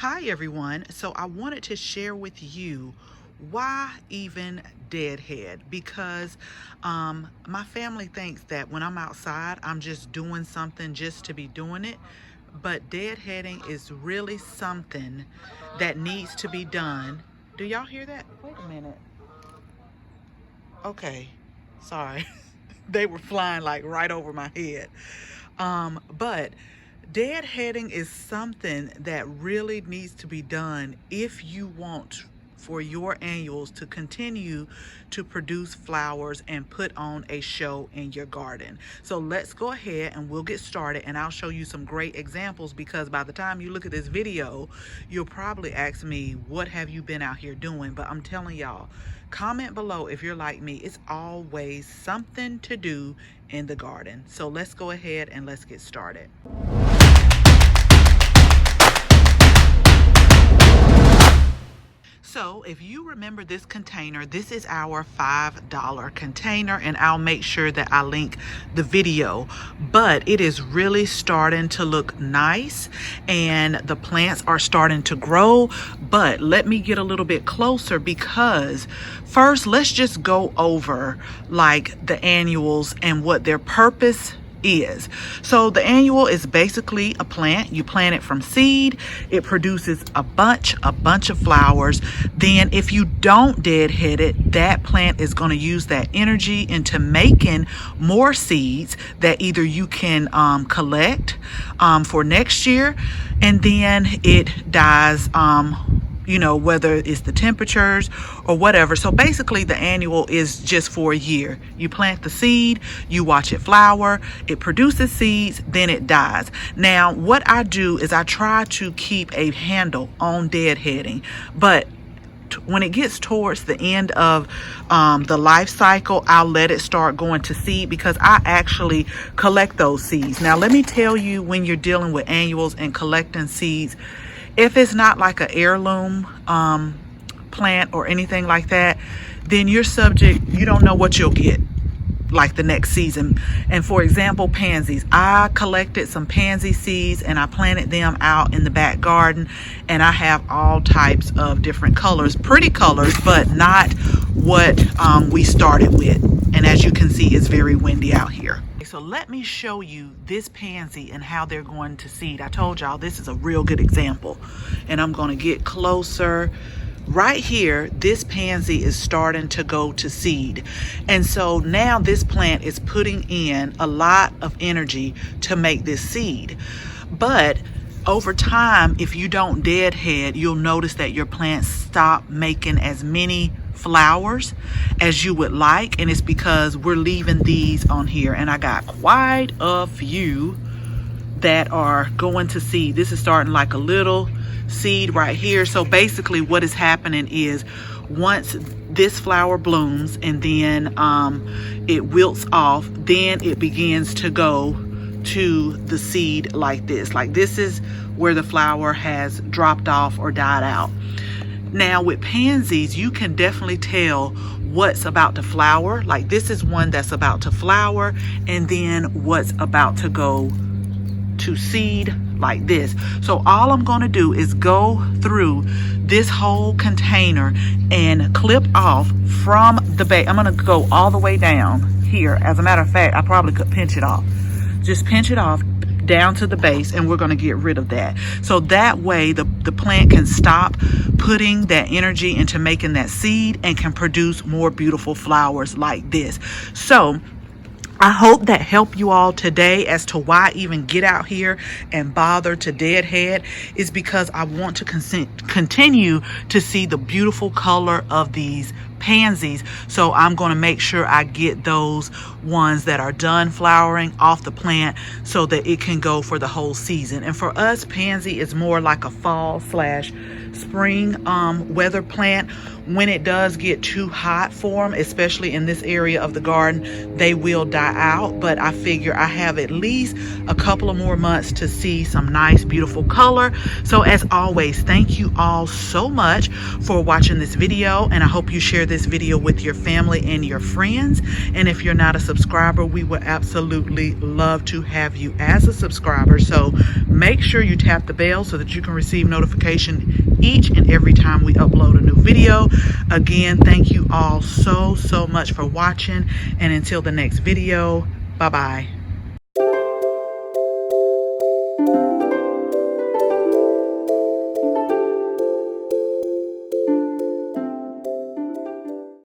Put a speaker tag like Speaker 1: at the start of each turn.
Speaker 1: Hi everyone. So I wanted to share with you why even deadhead, because my family thinks that when I'm outside I'm just doing something just to be doing it, but deadheading is really something that needs to be done. Do y'all hear that? Wait a minute. Okay, sorry. They were flying like right over my head. But deadheading is something that really needs to be done if you want for your annuals to continue to produce flowers and put on a show in your garden. So let's go ahead and we'll get started, and I'll show you some great examples, because by the time you look at this video, you'll probably ask me, what have you been out here doing? But I'm telling y'all, comment below if you're like me. It's always something to do in the garden. So let's go ahead and let's get started. So if you remember this container, this is our $5 container, and I'll make sure that I link the video. But it is really starting to look nice and the plants are starting to grow. But let me get a little bit closer, because first let's just go over like the annuals and what their purpose is. So the annual is basically a plant. You plant it from seed. It produces a bunch of flowers. Then if you don't deadhead it, that plant is going to use that energy into making more seeds that either you can collect for next year, and then it dies, you know, whether it's the temperatures or whatever. So basically the annual is just for a year. You plant the seed, you watch it flower, it produces seeds, then it dies. Now what I do is I try to keep a handle on deadheading, but when it gets towards the end of the life cycle, I'll let it start going to seed, because I actually collect those seeds. Now let me tell you, when you're dealing with annuals and collecting seeds, if it's not like an heirloom plant or anything like that, then you're subject, you don't know what you'll get like the next season. And for example, pansies, I collected some pansy seeds and I planted them out in the back garden, and I have all types of different colors, pretty colors, but not what we started with. And as you can see, it's very windy out here. So let me show you this pansy and how they're going to seed. I told y'all this is a real good example, and I'm going to get closer. Right here, this pansy is starting to go to seed. And so now this plant is putting in a lot of energy to make this seed. But over time, if you don't deadhead, you'll notice that your plants stop making as many flowers as you would like, and it's because we're leaving these on here. And I got quite a few that are going to seed. This is starting like a little seed right here. So basically what is happening is, once this flower blooms and then it wilts off, then it begins to go to the seed like this. Like this is where the flower has dropped off or died out. Now with pansies, you can definitely tell what's about to flower. Like this is one that's about to flower, and then what's about to go to seed like this. So all I'm going to do is go through this whole container and clip off from the base. I'm going to go all the way down here. As a matter of fact, I probably could pinch it off. Just pinch it off down to the base, and we're going to get rid of that. So that way the plant can stop putting that energy into making that seed and can produce more beautiful flowers like this. So I hope that helped you all today as to why even get out here and bother to deadhead, is because I want to continue to see the beautiful color of these pansies. So I'm going to make sure I get those ones that are done flowering off the plant so that it can go for the whole season. And for us, pansy is more like a fall / spring weather plant. When it does get too hot for them, especially in this area of the garden, they will die out. But I figure I have at least a couple of more months to see some nice, beautiful color. So as always, thank you all so much for watching this video, and I hope you share this this video with your family and your friends. And if you're not a subscriber, we would absolutely love to have you as a subscriber. So make sure you tap the bell so that you can receive notification each and every time we upload a new video. Again, thank you all so much for watching, and until the next video, bye bye.